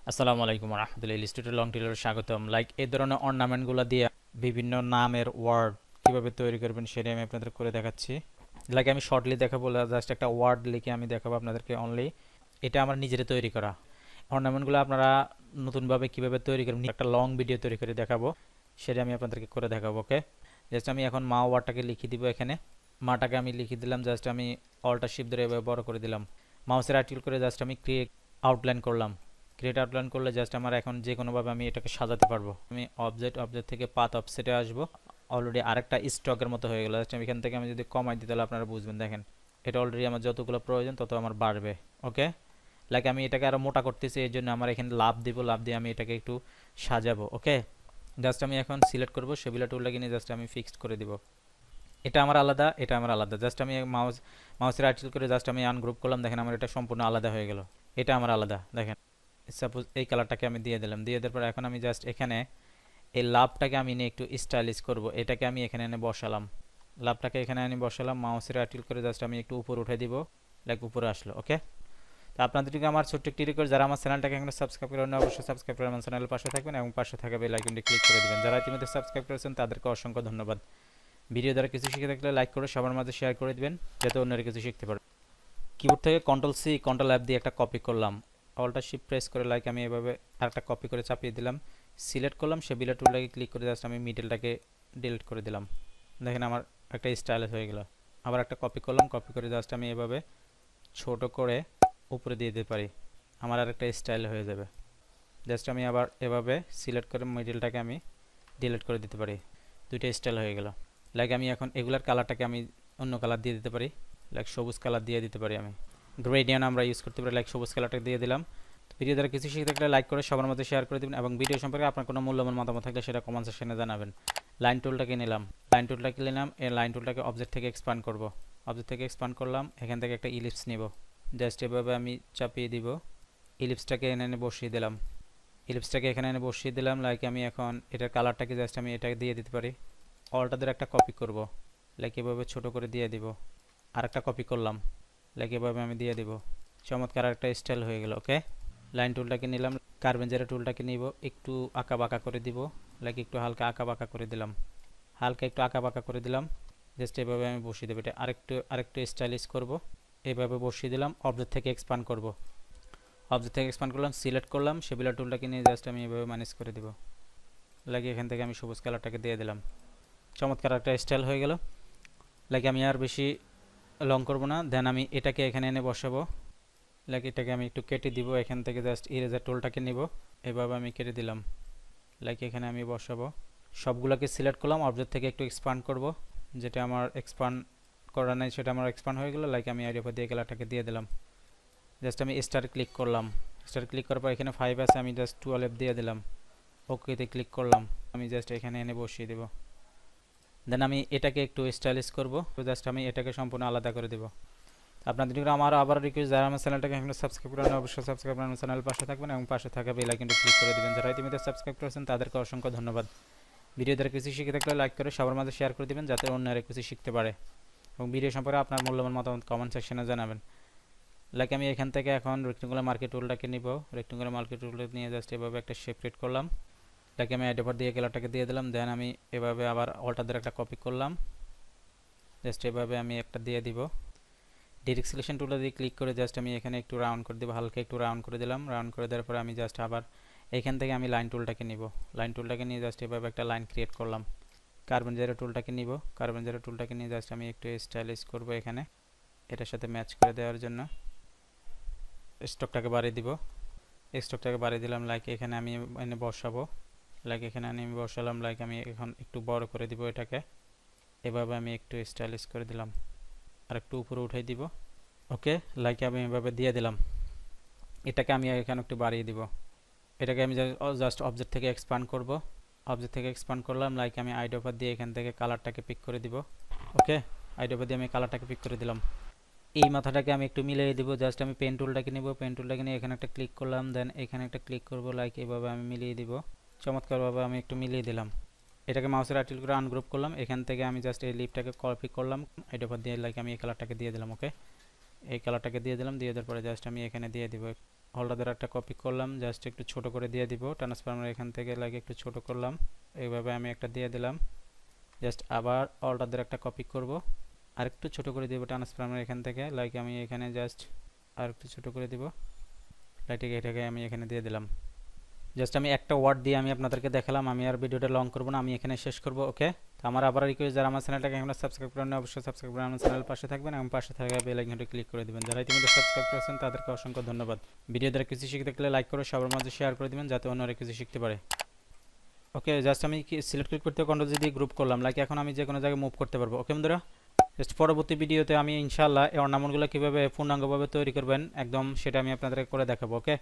আসসালামু আলাইকুম রহমতুল্লাহ, Illustrator long Taylor স্বাগতম। লাইক এই ধরনের অর্নামেন্টগুলো দিয়ে বিভিন্ন নামের ওয়ার্ড কিভাবে তৈরি করবেন সেটা আমি আপনাদের করে দেখাচ্ছি। লাইক আমি শর্টলি দেখাবো, জাস্ট একটা ওয়ার্ড লিখে আমি দেখাবো আপনাদেরকে অনলি। এটা আমার নিজের তৈরি করা অর্নামেন্টগুলো আপনারা নতুনভাবে কিভাবে তৈরি করবেন একটা লং ভিডিও তৈরি করে দেখাবো, সেটা আমি আপনাদেরকে করে দেখাবো। ওকে, জাস্ট আমি এখন মা ওয়ার্ডটাকে লিখে দিব। এখানে মাটাকে আমি লিখে দিলাম, জাস্ট আমি অল্টার শিফট ধরে এভাবে বড় করে দিলাম। মাউসের রাইট ক্লিক করে জাস্ট আমি ক্রিয়েট আউটলাইন করলাম। ক্রিয়েট আউটলাইন করলে জাস্ট আমার এখন যে কোনোভাবে আমি এটাকে সাজাতে পারবো। আমি অবজেক্ট থেকে পাথ অফসেটে আসবো। অলরেডি আরেকটা স্টকের মতো হয়ে গেল। জাস্ট আমি এখান থেকে আমি যদি কমাই দিই তাহলে আপনারা বুঝবেন। দেখেন এটা অলরেডি আমার যতগুলো প্রয়োজন তত আমার বাড়বে। ওকে, লাইক আমি এটাকে আরও মোটা করতেছি, এই জন্য আমার এখানে লাভ দিব, লাভ দিয়ে আমি এটাকে একটু সাজাবো। ওকে, জাস্ট আমি এখন সিলেক্ট করবো, সেবিলা টুলটাকে নিয়ে জাস্ট আমি ফিক্সড করে দিব। এটা আমার আলাদা, এটা আমার আলাদা। জাস্ট আমি মাউসের রাইট ক্লিক করে জাস্ট আমি আনগ্রুপ করলাম। দেখেন আমার এটা সম্পূর্ণ আলাদা হয়ে গেল। এটা আমার আলাদা। দেখেন সাপোজ এই কালারটাকে আমি দিয়ে দিলাম, দিয়ে দেওয়ার পর এখন আমি জাস্ট এখানে এই লাভটাকে আমি নিয়ে একটু স্টাইলিশ করব। এটাকে আমি এখানে এনে বসালাম, লাভটাকে এখানে এনে বসালাম। মাউসের রাইট ক্লিক করে জাস্ট আমি একটু উপর উঠে দিব, লাইক উপরে আসলো। ওকে, তো আপনাদেরকে আমার ছোট্ট একটি রিকোয়েস্ট, যারা আমার চ্যানেলটাকে এখনো সাবস্ক্রাইব করেন না অবশ্যই সাবস্ক্রাইব করে আমার চ্যানেলের পাশে থাকবেন এবং পাশে থাকা বেল আইকনটি ক্লিক করে দিবেন। যারা ইতিমধ্যে সাবস্ক্রাইব করেছেন তাদেরকে অসংখ্য ধন্যবাদ। ভিডিও দ্বারা কিছু শিখে থাকলে লাইক করে সবার মাঝে শেয়ার করে দিবেন যাতে অন্যরা কিছু শিখতে পারে। কিবোর্ড থেকে কন্ট্রোল সি কন্ট্রোল অ্যাপ দিয়ে একটা কপি করলাম, অল্টার শিফট প্রেস করে লাইক আমি এভাবে আরেকটা কপি করে চাপিয়ে দিলাম। সিলেক্ট করলাম, সেবিলা টুলটাকে ক্লিক করে জাস্ট আমি মিডলটাকে ডিলিট করে দিলাম। দেখেন আমার একটা স্টাইলিশ হয়ে গেল। আবার একটা কপি করলাম, কপি করে জাস্ট আমি এভাবে ছোট করে উপরে দিয়ে দিতে পারি, আমার আর একটা স্টাইল হয়ে যাবে। জাস্ট আমি আবার এভাবে সিলেক্ট করে মিডলটাকে আমি ডিলিট করে দিতে পারি, দুইটা স্টাইল হয়ে গেল। লাইক আমি এখন এগুলার কালারটাকে আমি অন্য কালার দিয়ে দিতে পারি, লাইক সবুজ কালার দিয়ে দিতে পারি। আমি গ্রেডিয়ান আমরা ইউজ করতে পারি, লাইক সবুজ কালারটা দিয়ে দিলাম। ভিডিও দ্বারা কিছু শিখে থাকলে লাইক করে সবার মধ্যে শেয়ার করে দেবেন এবং ভিডিও সম্পর্কে আপনার কোনো মূল্যবান মতামত থাকলে সেটা কমেন্ট সেকশনে জানাবেন। লাইন টুলটাকে নিলাম, লাইন টুলটাকে নিলাম, এই লাইন টুলটাকে অবজেক্ট থেকে এক্সপান্ড করব। অবজেক্ট থেকে এক্সপান্ড করলাম, এখান থেকে একটা ইলিপস নিব, জাস্ট এভাবে আমি চাপিয়ে দিব। ইলিপসটাকে এনে বসিয়ে দিলাম, ইলিপসটাকে এখানে এনে বসিয়ে দিলাম। লাইক আমি এখন এটার কালারটাকে জাস্ট আমি এটাকে দিয়ে দিতে পারি। অলটাদের একটা কপি করব, লাইক এভাবে ছোট করে দিয়ে দিব। আরেকটা কপি করলাম, লাইক এভাবে আমি দিয়ে দিব। চমৎকার একটা স্টাইল হয়ে গেল। ওকে, লাইন টুলটাকে নিলাম, কার্বেঞ্জারের টুলটাকে নিব, একটু আঁকা বাঁকা করে দিব, লাইক একটু হালকা আঁকা বাঁকা করে দিলাম, হালকা একটু আঁকা বাঁকা করে দিলাম। জাস্ট এভাবে আমি বসিয়ে দেবো। এটা আরেকটু স্টাইলিশ করব, এইভাবে বসিয়ে দিলাম। অবজেক্ট থেকে এক্সপান্ড করব, অবজেক্ট থেকে এক্সপান্ড করলাম, সিলেক্ট করলাম, সেবিলা টুলটাকে নিয়ে জাস্ট আমি এভাবে ম্যানেজ করে দিব। লাইক এখান থেকে আমি সবুজ কালারটাকে দিয়ে দিলাম। চমৎকার একটা স্টাইল হয়ে গেল। লাইক আমি আর বেশি লং করব না, দেন আমি এটাকে এখানে এনে বসাবো। লাইক এটাকে আমি একটু কেটে দিব, এখান থেকে জাস্ট ইরেজার টুলটাকে নিব, এভাবে আমি কেটে দিলাম। লাইক এখানে আমি বসাবো। সবগুলোকে সিলেক্ট করলাম, অবজেক্ট থেকে একটু এক্সপান্ড করব, যেটা আমার এক্সপান্ড করা নাই সেটা আমার এক্সপান্ড হয়ে গেল। লাইক আমি আইডিয়া দিয়ে কালারটাকে দিয়ে দিলাম। জাস্ট আমি স্টার ক্লিক করলাম, স্টার ক্লিক করার পর এখানে 5 আছে, আমি জাস্ট 12 দিয়ে দিলাম। ওকেতে ক্লিক করলাম, আমি জাস্ট এখানে এনে বসিয়ে দেব। দেন আমি এটাকে একটু স্টাইলিশ করব, জাস্ট আমি এটাকে সম্পূর্ণ আলাদা করে দেব। আপনাদের জন্য আমার আবার রিকোয়েস্ট, যারা আমার চ্যানেলটাকে এখনো সাবস্ক্রাইব করেন অবশ্যই সাবস্ক্রাইব করে আমার চ্যানেলের পাশে থাকবেন এবং পাশে থাকা বেল আইকনটি ক্লিক করে দিবেন। যারা ইতিমধ্যে সাবস্ক্রাইব করেছেন তাদেরকে অসংখ্য ধন্যবাদ। ভিডিও দ্বারা কিছু শিখে থাকলে লাইক করে সবার মাঝে শেয়ার করে দিবেন যাতে অন্যরা কিছু শিখতে পারে এবং ভিডিও সম্পর্কে আপনার মূল্যবান মতামত কমেন্ট সেকশনে জানাবেন। লাইক আমি এখান থেকে এখন রেক্টেঙ্গুলার মার্কেট টুলটাকে নিব, রেক্টেঙ্গুলার মার্কেট টুলটা নিয়ে জাস্ট এভাবে একটা শেপ ক্রিয়েট করলাম। লাইক আমি আইডোভার দিয়ে কালারটাকে দিয়ে দিলাম। দেন আমি এভাবে আবার অল্টারদের একটা কপি করলাম, জাস্ট এভাবে আমি একটা দিয়ে দিব। ডিরেক্ট সিলেকশন টুলটা দিয়ে ক্লিক করে জাস্ট আমি এখানে একটু রাউন্ড করে দেবো, হালকা একটু রাউন্ড করে দিলাম। রাউন্ড করে দেওয়ার পরে আমি জাস্ট আবার এখান থেকে আমি লাইন টুলটাকে নিব, লাইন টুলটাকে নিয়ে জাস্ট এভাবে একটা লাইন ক্রিয়েট করলাম। কার্বন জেরো টুলটাকে নিব, কার্বন জেরো টুলটাকে নিয়ে জাস্ট আমি একটু স্টাইলিশ করব এখানে এটার সাথে ম্যাচ করে দেওয়ার জন্য। স্টকটাকে বাড়িয়ে দিব, স্টকটাকে বাড়িয়ে দিলাম। লাইক এখানে আমি এনে বসাবো, লাইক এখানে আমি বসালাম। লাইক আমি এখন একটু বড় করে দিব এটাকে, এভাবে আমি একটু স্টাইলিশ করে দিলাম আর একটু উপরে উঠাই দিব। ওকে, লাইক আমি এভাবে দিয়ে দিলাম। এটাকে আমি এখানে একটু বাড়িয়ে দিব। এটাকে আমি জাস্ট অবজেক্ট থেকে এক্সপান্ড করব, অবজেক্ট থেকে এক্সপান্ড করলাম। লাইক আমি আইডোভার দিয়ে এখান থেকে কালারটাকে পিক করে দিব। ওকে, আইডোভার দিয়ে আমি কালারটাকে পিক করে দিলাম। এই মাথাটাকে আমি একটু মিলিয়ে দিব। জাস্ট আমি পেন টুলটাকে নিব, পেন টুলটাকে নিয়ে এখানে একটা ক্লিক করলাম, দেন এখানে একটা ক্লিক করব। লাইক এভাবে আমি মিলিয়ে দিব। চমৎকারভাবে আমি একটু মিলিয়ে দিলাম। এটাকে মাউসের রাইট ক্লিক করে আনগ্রুপ করলাম, এখান থেকে আমি জাস্ট এই লিপটাকে কপি করলাম, আইডোভার দিয়ে লাইক আমি এই কালারটাকে দিয়ে দিলাম। ওকে, এই কালারটাকে দিয়ে দিলাম, দিয়ে দেওয়ার পরে জাস্ট আমি এখানে দিয়ে দিব অলটা দ্বারা একটা কপি করলাম, জাস্ট একটু ছোট করে দিয়ে দিব, ট্রান্সফরমার এখান থেকে লাইক একটু ছোট করলাম, এইভাবে আমি একটা দিয়ে দিলাম। জাস্ট আবার অলটা দ্বারা একটা কপি করব, আর একটু ছোট করে দিব ট্রান্সফরমার এখান থেকে, লাইক আমি এখানে জাস্ট আর একটু ছোট করে দিব, লাইক এটাকে আমি এখানে দিয়ে দিলাম। জাস্ট আমি একটা ওয়ার্ড দিয়ে আমি আপনাদেরকে দেখালাম, আমি আর ভিডিওটা লং করব না, আমি এখানে শেষ করব। ওকে, তো আমার আবার রিকোয়েস্ট, যারা আমার চ্যানেলটাকে এখনো সাবস্ক্রাইব করেন না অবশ্যই সাবস্ক্রাইব করে আমার চ্যানেল পাশে থাকবেন এবং পাশে থাকা বেল আইকনটি ক্লিক করে দিবেন। যারা ইতিমধ্যে সাবস্ক্রাইব করেছেন তাদেরকে অসংখ্য ধন্যবাদ। ভিডিও দ্বারা কিছু শিখতে থাকলে লাইক করে সবার মাঝে শেয়ার করে দিবেন যাতে অন্যরা কিছু শিখতে পারে। ওকে, জাস্ট আমি সিলেক্ট ক্লিক করতে কন্ট্রোল জি দিয়ে গ্রুপ করলাম, লাইক এখন আমি যে কোনো জায়গায় মুভ করতে পারবো। ওকে বন্ধুরা, জাস্ট পরবর্তী ভিডিওতে আমি ইনশাআল্লাহ এই অর্নামেন্টগুলো কীভাবে পূর্ণাঙ্গভাবে তৈরি করবেন একদম সেটা আমি আপনাদেরকে করে দেখাবো। ওকে,